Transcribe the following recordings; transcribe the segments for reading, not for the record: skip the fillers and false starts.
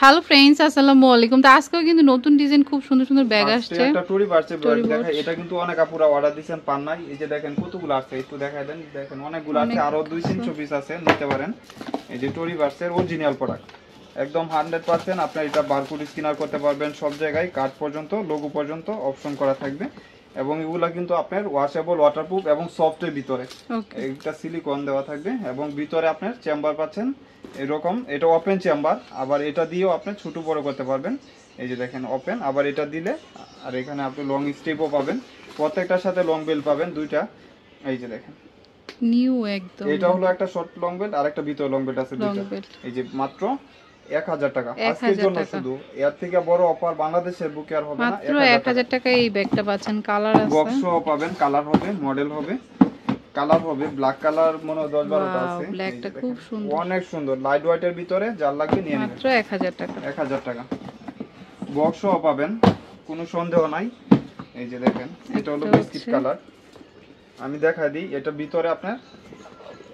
Hello friends আসসালামু আলাইকুম। তো আজকেও কিন্তু নতুন ডিজাইন খুব সুন্দর সুন্দর ব্যাগ আসছে। একটা টরি বাড়ছে ব্যাগ দেখা, এটা কিন্তু অনেক আপুরা অর্ডার দিবেন পান নাই। এই যে দেখেন কতগুলো আছে, একটু দেখাই দেন। দেখেন অনেকগুলো আছে, আরো 2-300 পিস আছে, নিতে পারেন। এই যে টরি বাড়ছের অরিজিনাল প্রোডাক্ট, একদম 100%। আপনি এটা বারকোড স্ক্যানার করতে পারবেন সব জায়গায়, কার্ড পর্যন্ত, লোগো পর্যন্ত অপশন করা থাকবে। এবং এগুলা কিন্তু আপনার ওয়াশেবল, ওয়াটারপ্রুফ এবং সফটের ভিতরে একটা সিলিকন দেওয়া থাকবে। এবং ভিতরে আপনার চেম্বার পাচ্ছেন এরকম, এটা ওপেন চেম্বার। আবার এটা দিয়েও আপনি ছোট বড় করতে পারবেন। এই যে দেখেন ওপেন, আবার এটা দিলে, আর এখানে আপনি লং স্টেপও পাবেন, প্রত্যেকটার সাথে লং বেল পাবেন দুইটা। এই যে দেখেন নিউ একদম, এটা হলো একটা শর্ট লং বেল আর একটা ভিতর লং বেল আছে দুইটা। এই যে মাত্র 1000 টাকা আজকের জন্য শুধু। এর থেকে বড় অফার বাংলাদেশের বুকে আর হবে না। মাত্র 1000 টাকা এই ব্যাগটা পাচ্ছেন। কালার আছে, বক্সও পাবেন, কালার হবে, মডেল হবে, কালার হবে। ব্ল্যাক কালার মনে 10-12টা আছে। ব্ল্যাকটা খুব সুন্দর, অনেক সুন্দর, লাইট ওয়েটের ভিতরে, যার লাগবে নিয়ে নেবেন। মাত্র 1000 টাকা। 1000 টাকা বক্সও পাবেন, কোনো সন্দেহ নাই। এই যে দেখেন এটা হলো বিস্কিট কালার। আমি দেখাই দিই, এটা ভিতরে আপনার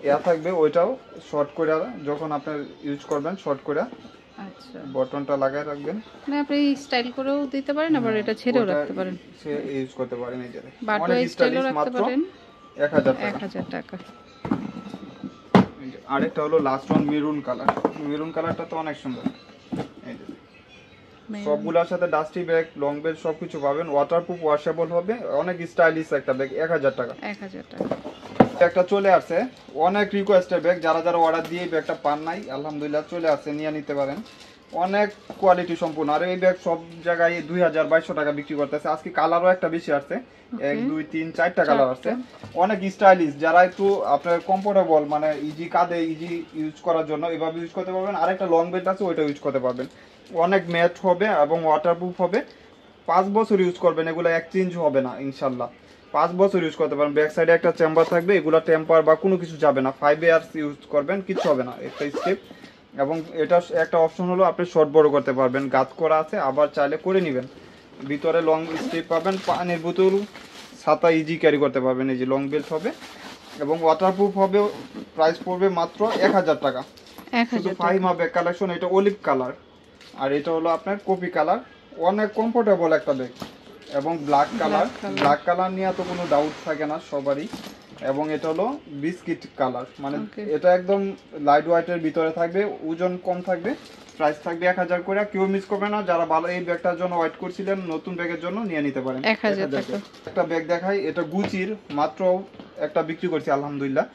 ইয়া থাকবে, ওইটাও শর্ট করে যখন আপনার ইউজ করবেন শর্ট করে, আচ্ছা, বটনটা লাগায় রাখবেন। মানে আপনি স্টাইল করেও দিতে পারেন, আবার এটা ছেড়েও রাখতে পারেন, সে ইউজ করতে পারেন। এই যে বাটন স্টাইলও রাখতে পারেন। 1000 টাকা। আরেকটা হলো last one maroon colour. Maroon কালারটা তো অনেক সুন্দর। এই যে সবগুলোর সাথে ডাস্টি ব্যাগ, লং বেল সবকিছু পাবেন। ওয়াটারপ্রুফ, ওয়াশেবল হবে, অনেক স্টাইলিশ একটা ব্যাগ। 1000 টাকা। 1000 টাকা একটা চলে আসছে, অনেক রিকোয়েস্টের ব্যাগ। যারা যারা অর্ডার দিয়ে ব্যাগটা পান নাই, আলহামদুলিল্লাহ চলে আসছে, নিয়ে নিতে পারেন। অনেক কোয়ালিটি সম্পূর্ণ। আর এই ব্যাগ সব জায়গায় 2000-2200 টাকা বিক্রি করতেছে। আজকে কালারও একটা বেশি আসছে, 1 2 3 4টা কালার আসছে, অনেক স্টাইলিশ। যারা একটু আপনার কমফোর্টেবল, মানে ইজি কাঁধে ইজি ইউজ করার জন্য এভাবে ইউজ করতে পারবেন। আরেকটা লং বেল্ট আছে, ওইটা ইউজ করতে পারবেন। অনেক ম্যাট হবে এবং ওয়াটারপ্রুফ হবে। 5 বছর ইউজ করবেন, এগুলো এক্সচেঞ্জ হবে না ইনশাল্লাহ। 5 বছর ইউজ করতে পারেন। ব্যাক সাইডে একটা চেম্বার থাকবে, এগুলো টেম্পার বা কোনো কিছু যাবে না। 5 ইয়ার্স ইউজ করবেন, কিছু হবে না, একটা স্টেপ। এবং এটা একটা অপশন হলো আপনি শর্ট বড় করতে পারবেন, গাত করা আছে, আবার চাইলে করে নেবেন। ভিতরে লং স্টেপ পাবেন, পানির বোতল, ছাতা ইজি ক্যারি করতে পারবেন। এই যে লং বেল্ট হবে এবং ওয়াটারপ্রুফ হবে। প্রাইস পড়বে মাত্র 1000 টাকা। শুধু ফাহিমা ব্যাগ কালেকশন। এটা অলিভ কালার আর এটা হলো আপনার কপি কালার। অনেক কমফোর্টেবল একটা ব্যাগ। এবং ব্ল্যাক কালার, ব্ল্যাক কালার নিয়ে তো কোনো ডাউট থাকে না সবারই। এবং এটা হলো বিস্কিট কালার, মানে এটা একদম লাইট ওয়েটের ভিতরে থাকবে, ওজন কম থাকবে। প্রাইস থাকবে 1000 করে। কেউ মিস করবে না। যারা ভালো এই ব্যাগটার জন্য ওয়েট করছিলেন, নতুন ব্যাগের জন্য নিয়ে নিতে পারেন। 1000 টাকা একটা ব্যাগ দেখাই, এটা গুচির, মাত্র একটা বিক্রি করছি আলহামদুলিল্লাহ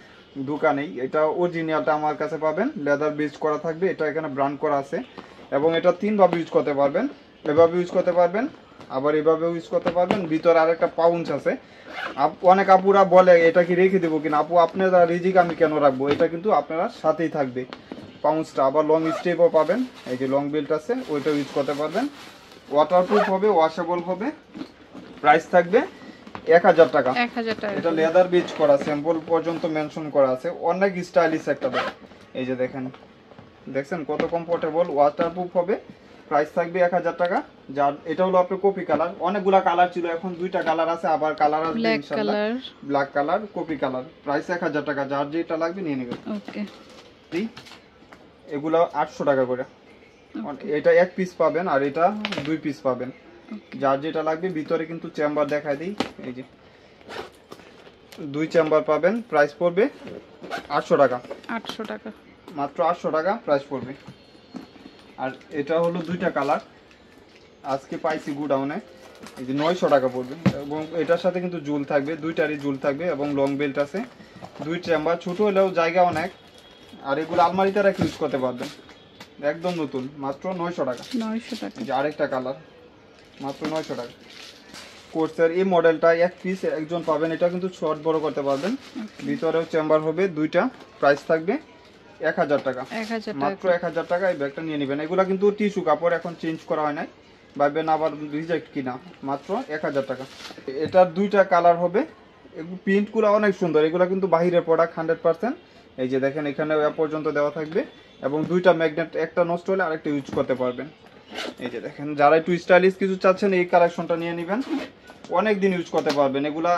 দোকানেই। এটা অরিজিনালটা আমার কাছে পাবেন, লেদার বেজ করা থাকবে, এটা এখানে ব্র্যান্ড করা আছে। এবং এটা 3 ভাবে ইউজ করতে পারবেন, এভাবে ইউজ করতে পারবেন, আবার এভাবে ইউজ করতে পারবেন। ভিতরে আরেকটা পাউঞ্চ আছে। অনেক আপুরা বলে এটা কি রেখে দেবো কিনা। আপু আপনারা রিজিক আমি কেন রাখবো, এটা কিন্তু আপনারা সাথেই থাকবে পাউঞ্চটা। আবার লং স্টেপও পাবেন, এই যে লং বেল্ট আছে, ওইটা ইউজ করতে পারবেন। ওয়াটারপ্রুফ হবে, ওয়াশেবল হবে। প্রাইস থাকবে 1000 টাকা। এটা লেদার বেজ করা, স্যাম্পল পর্যন্ত মেনশন করা আছে। অনেক স্টাইলিশ একটা ব্যাগ। এই যে দেখেন, দেখছেন কত কমফোর্টেবল। ওয়াটারপ্রুফ হবে। প্রাইস থাকবে 1000 টাকা। যার এটা হলো আপনার কপি কালার। অনেকগুলা কালার ছিল, এখন 2টা কালার আছে, আবার কালার আসবে ইনশাআল্লাহ। Black colour, copy colour. Price 1000 টাকা। যার যেটা লাগবে নিয়ে নেবেন। ওকে, এগুলো 800 টাকা করে। এটা 1 পিস পাবেন আর এটা 2 পিস পাবেন, যার যেটা লাগবে। ভিতরে কিন্তু চেম্বার দেখায় দিই, এই যে 2 চেম্বার পাবেন। প্রাইস পড়বে 800 টাকা। 800 টাকা, মাত্র 800 টাকা প্রাইস পড়বে। আর এটা হলো 2টা কালার, আজকে পাইছি গুডাউনে। এই যে 900 টাকা পড়বে। এবং এটার সাথে কিন্তু জুল থাকবে, 2টারই জুল থাকবে এবং লং বেল্ট আছে। 2 চেম্বার, ছোট হলেও জায়গা অনেক। আর এগুলো আলমারিতে রেখে ইউজ করতে পারবেন, একদম নতুন। মাত্র 900 টাকা। 900 টাকা। এই যে আরেকটা কালার, মাত্র 900 টাকা। কোর্সের এই মডেলটা 1 পিস একজন পাবেন। এটা কিন্তু শর্ট বড় করতে পারবেন। ভিতরেও চেম্বার হবে 2টা। প্রাইস থাকবে 1000 টাকা। মাত্র 1000 টাকা এই ব্যাগটা নিয়ে নেবেন। এগুলা কিন্তু টিস্যু কাপড়, এখন চেঞ্জ করা হয় নাই, ভাববেন আবার রিজেক্ট কিনা। মাত্র 1000 টাকা। এটার 2টা কালার হবে। এগুলো প্রিন্টগুলো অনেক সুন্দর। এগুলো কিন্তু বাহিরের প্রোডাক্ট 100%। এই যে দেখেন, এখানে পর্যন্ত দেওয়া থাকবে। এবং 2টা ম্যাগনেট, একটা নষ্ট হলে আরেকটা ইউজ করতে পারবেন। এই যে দেখেন, যারা একটু স্টাইলিশ কিছু চাচ্ছেন, এই কালেকশনটা নিয়ে নেবেন। অনেক দিন ইউজ করতে পারবেন। এগুলা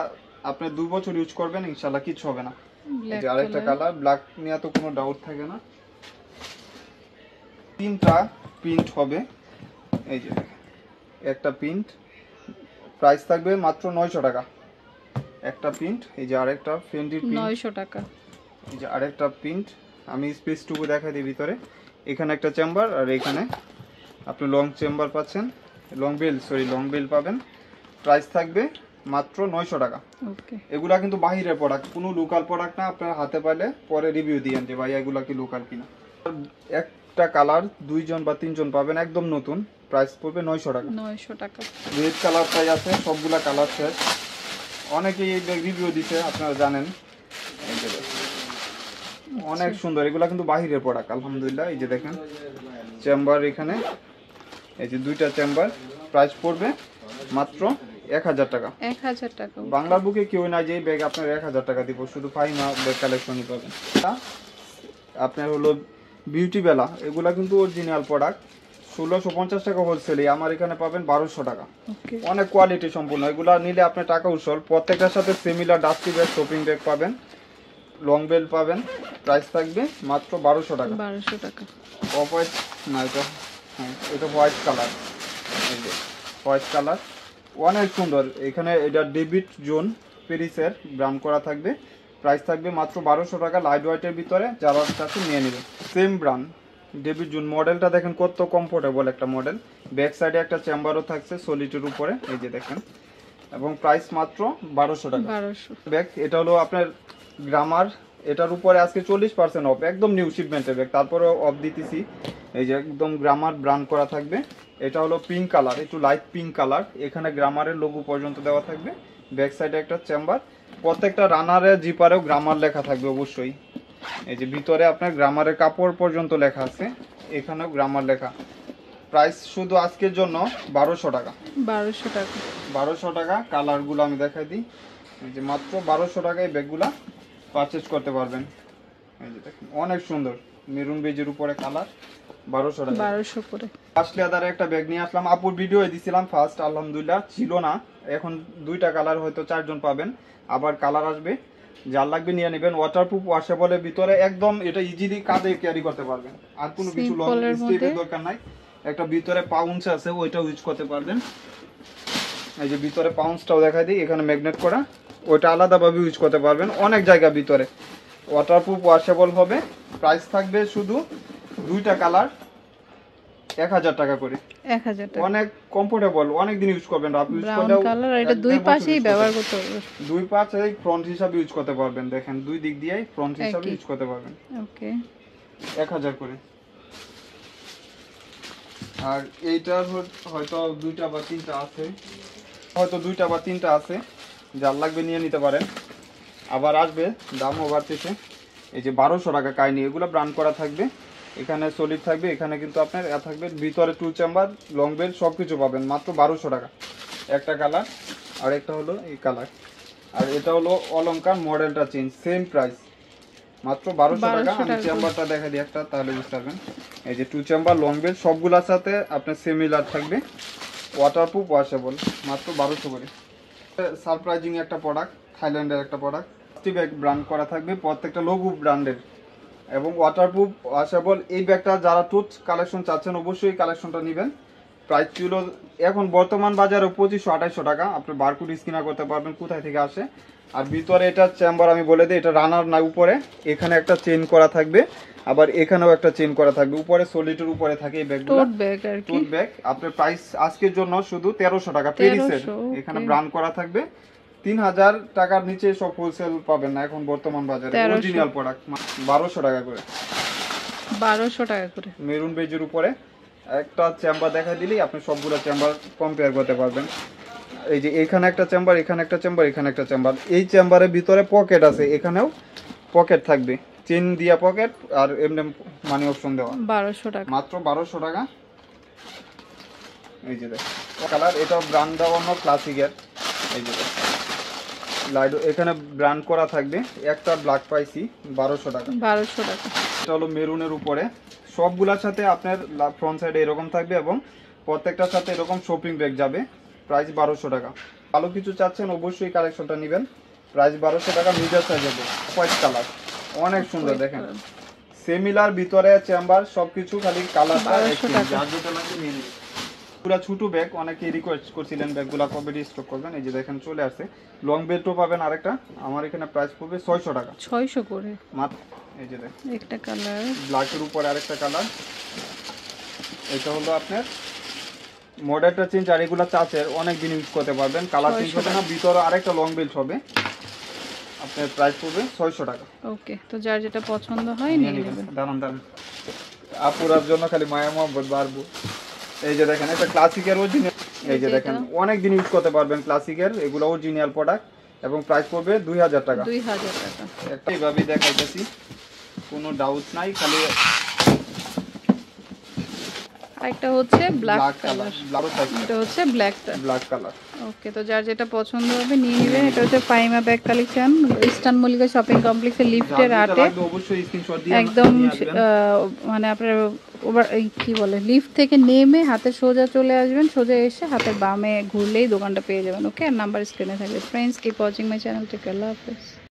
আপনি 2 বছর ইউজ করবেন, ইনশাআল্লাহ কিছু হবে না। এই যে আরেকটা কালার, ব্ল্যাক নিয়ে তো কোনো ডাউট থাকে না। তিনটা প্রিন্ট হবে, এই যে একটা প্রিন্ট, প্রাইস থাকবে মাত্র 900 টাকা। একটা প্রিন্ট, এই যে আরেকটা ফেন্ডির প্রিন্ট 900 টাকা। এই যে আরেকটা প্রিন্ট, আমি স্পেসটুকু দেখাই দিই। ভিতরে এখানে একটা চেম্বার আর এখানে আপনি লং চেম্বার পাচ্ছেন, লং বেল পাবেন। প্রাইস থাকবে মাত্র 900 টাকা। ওকে, এগুলা কিন্তু বাহিরের প্রোডাক্ট, কোনো লোকাল প্রোডাক্ট না। আপনার হাতে পাইলে পরে রিভিউ দিয়েন যে ভাই এগুলা কি লোকাল কিনা। একটা কালার 2 জন বা 3 জন পাবেন, একদম নতুন। প্রাইস পড়বে 900 টাকা। 900 টাকা। রেড কালারটাই আছে, সবগুলা কালার শেষ। অনেকেই এই রিভিউ দিতে, আপনারা জানেন। এই যে অনেক সুন্দর, এগুলা কিন্তু বাহিরের প্রোডাক্ট আলহামদুলিল্লাহ। এই যে দেখেন চেম্বার, এখানে এই যে 2টা চেম্বার। প্রাইস পড়বে মাত্র 1000 টাকা। 1000 টাকা। বাংলার বুকে কেউ না যে ব্যাগ আপনার 1000 টাকা দিব, শুধু ফাইমা ব্যাগ কালেকশনই পাবেন। আপনার হলো বিউটি বেলা, এগুলা কিন্তু অরিজিনাল প্রোডাক্ট। 1650 টাকা হোলসেলে, আমার এখানে পাবেন 1200 টাকা। অনেক কোয়ালিটি সম্পূর্ণ, এগুলা নিলে আপনার টাকা উসল। প্রত্যেকটার সাথে similar dusty bag, shopping bag পাবেন, লং বেল পাবেন। প্রাইস থাকবে মাত্র 1200 টাকা। 1200 টাকা। অফ হোয়াইট না, এটা হোয়াইট কালার। এই যে হোয়াইট কালার, অনেক সুন্দর। এখানে এটা ডেবিট জোন পেরিসের ব্রাউন করা থাকবে। প্রাইস থাকবে মাত্র 1200 টাকা। লাইট হোয়াইটের ভিতরে, যারা চাচ্ছে নিয়ে নেবেন। সেম ব্রান্ড ডেবিট জোন, মডেলটা দেখেন কত কমফোর্টেবল একটা মডেল। ব্যাক সাইডে একটা চেম্বারও থাকছে সলিটের উপরে, এই যে দেখেন। এবং প্রাইস মাত্র 1200 টাকা। 1200 ব্যাগ এটা হলো আপনার গ্রামার, এটার উপরে আজকে 40% অফ, একদম নিউ শিপমেন্টের ব্যাগ, তারপরে অফ দিতেছি। এই যে একদম গ্রামার ব্রান্ড করা থাকবে। এটা হলো পিঙ্ক কালার, একটু লাইট পিঙ্ক কালার। এখানে গ্রামারের লোগো পর্যন্ত দেওয়া থাকবে। ব্যাক সাইডে একটা চেম্বার, প্রত্যেকটা রানারের জিপারেও গ্রামার লেখা থাকবে অবশ্যই। এই যে ভিতরে আপনার গ্রামারের কাপড় পর্যন্ত লেখা আছে, এখানেও গ্রামার লেখা। প্রাইস শুধু আজকের জন্য 1200 টাকা। 1200 টাকা। 1200 টাকা। কালারগুলো আমি দেখাই দিই। এই যে মাত্র 1200 টাকায় ব্যাগগুলা পারচেজ করতে পারবেন। এই যে দেখেন অনেক সুন্দর মেরুন বেজের উপরে কালার, 1200 টাকা। 1200 করে। ফার্স্ট লেদারে একটা ব্যাগ নিয়ে আসলাম, আপুর ভিডিও দিছিলাম ফার্স্ট, আলহামদুলিল্লাহ ছিল না। এখন 2টা কালার, হয়তো 4 জন পাবেন। আবার কালার আসবে, যার লাগবে নিয়ে নেবেন। ওয়াটারপ্রুফ, ওয়াশেবলের ভিতরে, একদম এটা ইজিলি কাঁধে ক্যারি করতে পারবেন। আর কোনো কিছু লং স্টেপের দরকার নাই। একটা ভিতরে পাউন্স আছে, ওইটাও ইউজ করতে পারবেন। এই যে ভিতরে পাউন্সটাও দেখাই দিই, এখানে ম্যাগনেট করা, ওইটা আলাদাভাবে ইউজ করতে পারবেন। অনেক জায়গা ভিতরে, ওয়াটারপ্রুফ, ওয়াশেবল হবে। প্রাইস থাকবে শুধু 2টা কালার 1000 টাকা করে। 1000 টাকা। অনেক কমফোর্টেবল, অনেক দিন ইউজ করবেন। আপনি ইউজ ব্রাউন করলেও কালার, এটা দুই পাশেই ব্যবহার করতে পারবেন। দুই পাশেই ফ্রন্ট হিসাবে ইউজ করতে পারবেন। দেখেন দুই দিক দিয়েই ফ্রন্ট হিসাবে ইউজ করতে পারবেন। ওকে, 1000 করে। আর এইটার হয়তো 2টা বা 3টা আছে, যার লাগবে নিয়ে নিতে পারেন। আবার আসবে, দামও বাড়তেছে। এই যে 1200 টাকা কাহিনি, এগুলো ব্রান্ড করা থাকবে। এখানে সলিড থাকবে, এখানে কিন্তু আপনার থাকবে ভিতরে 2 চেম্বার, লং বেল সবকিছু পাবেন মাত্র 1200 টাকা। একটা কালার, আর একটা হলো এই কালার। আর এটা হলো অলংকার, মডেলটা চেঞ্জ, সেম প্রাইস মাত্র 1200 টাকা। আমি চেম্বারটা দেখা দিই একটা, তাহলে বুঝতে পারবেন। এই যে 2 চেম্বার, লং বেল সবগুলোর সাথে আপনার সিমিলার থাকবে। ওয়াটারপ্রুফ, ওয়াশেবল, মাত্র 1200 করে। সারপ্রাইজিং একটা প্রোডাক্ট, থাইল্যান্ডের একটা প্রোডাক্ট। ব্যাগ ব্র্যান্ড করা থাকবে, প্রত্যেকটা লোগো ব্র্যান্ডের, এবং ওয়াটারপ্রুফ, ওয়াশেবল। এই ব্যাগটা যারা টুথ কালেকশন চাচ্ছেন, অবশ্যই কালেকশনটা নেবেন। প্রাইস ছিল এখন বর্তমান বাজারে 2500-2800 টাকা। আপনি বারকোড স্ক্যান করতে পারবেন কোথায় থেকে আসে। আর ভিতরে এটা চেম্বার, আমি বলে দিই, এটা রানার না, উপরে এখানে একটা চেইন করা থাকবে, আবার এখানেও একটা চেইন করা থাকবে। উপরে সলিডের উপরে থাকে এই ব্যাগগুলো, টোট ব্যাগ আর কি। টোট ব্যাগ। আপনার প্রাইস আজকের জন্য শুধু 1300 টাকা পেরিসের। এখানে ব্র্যান্ড করা থাকবে। 3000 টাকার নিচে সব হোলসেল পাবেন না এখন বর্তমান বাজারে। অরিজিনাল প্রোডাক্ট 1200 টাকা করে। 1200 টাকা করে। মেরুন বেজের উপরে একটা চেম্বার দেখা দিলেই আপনি সবগুলো চেম্বার কম্পেয়ার করতে পারবেন। এই যে এখানে একটা চেম্বার, এখানে একটা চেম্বার, এখানে একটা চেম্বার। এই চেম্বারের ভিতরে পকেট আছে, এখানেও পকেট থাকবে, চেন দিয়া পকেট, আর এমনি মানি অপশন দেওয়া। 1200 টাকা, মাত্র 1200 টাকা। এই যে কালার, এটাও ব্র্যান্ড দেওয়ানো ক্লাসিকের। এই যে লাইট, এখানে ব্র্যান্ড করা থাকবে। একটা ব্ল্যাক পাইছি 1200 টাকা। 1200 টাকা। এটা হলো মেরুনের উপরে, সবগুলোর সাথে আপনার ফ্রন্ট সাইডে এরকম থাকবে, এবং প্রত্যেকটার সাথে এরকম শপিং ব্যাগ যাবে। প্রাইস 1200 টাকা। ভালো কিছু চাচ্ছেন, অবশ্যই কালেকশনটা নেবেন। প্রাইস 1200 টাকা। মিডিয়াম সাইজ হবে, হোয়াইট কালার, অনেক সুন্দর। দেখেন সিমিলার ভিতরে চেম্বার সবকিছু, খালি কালারটা 1200 টাকা। যার যেটা লাগবে নিয়ে নিন। পুরো ছোট ব্যাগ, অনেকে রিকোয়েস্ট করছিলেন ব্যাগগুলো কবে স্টক করবেন, এই যে দেখেন চলে আসছে। লং বেল্টও পাবেন আরেকটা, আমার এখানে প্রাইস পড়বে 600 টাকা 600 করে মাত্র। এই যে দেখেন একটা কালার, ব্ল্যাকের উপরে আরেকটা কালার, এটা হলো আপনার মডেলটা চেঞ্জ, আর এগুলো চাচের অনেক দিন ইউজ করতে পারবেন, কালার চেঞ্জ হবে না। ভিতরে আরেকটা লং বেল্ট হবে, আপনার প্রাইস পড়বে 600 টাকা। ওকে, তো যার যেটা পছন্দ হয় নিয়ে নেবেন। দাঁড়ান দাঁড়ান, আপুরার জন্য খালি মায়া মহব্বত বাড়বো। এই যে দেখেন এটা ক্লাসিকের অরিজিনাল, এই যে দেখেন অনেক দিন ইউজ করতে পারবেন ক্লাসিকের, এগুলো অরিজিনাল প্রোডাক্ট এবং প্রাইস পড়বে 2000 টাকা। 2000 টাকা। একটা এইভাবেই দেখাইতেছি, কোনো ডাউট নাই। খালি আরেকটা হচ্ছে ব্ল্যাক ব্ল্যাক কালার, কালার, এটা হচ্ছে ব্ল্যাকটা। Black colour. ওকে, তো যার যেটা পছন্দ হবে নিয়ে নেবেন। এটা হচ্ছে Paima bag collection, eastern Mallika shopping কমপ্লেক্সের লিফটের আটে, অবশ্যই স্ক্রিনশট দিয়ে একদম মানে আপনার ওভার কি বলে লিফট থেকে নেমে হাতে সোজা চলে আসবেন, সোজা এসে হাতের বামে ঘুরলেই দোকানটা পেয়ে যাবেন। ওকে, আর নাম্বার স্ক্রিনে থাকবে। Friends, keep watching my channel, take care, Allah হাফেজ।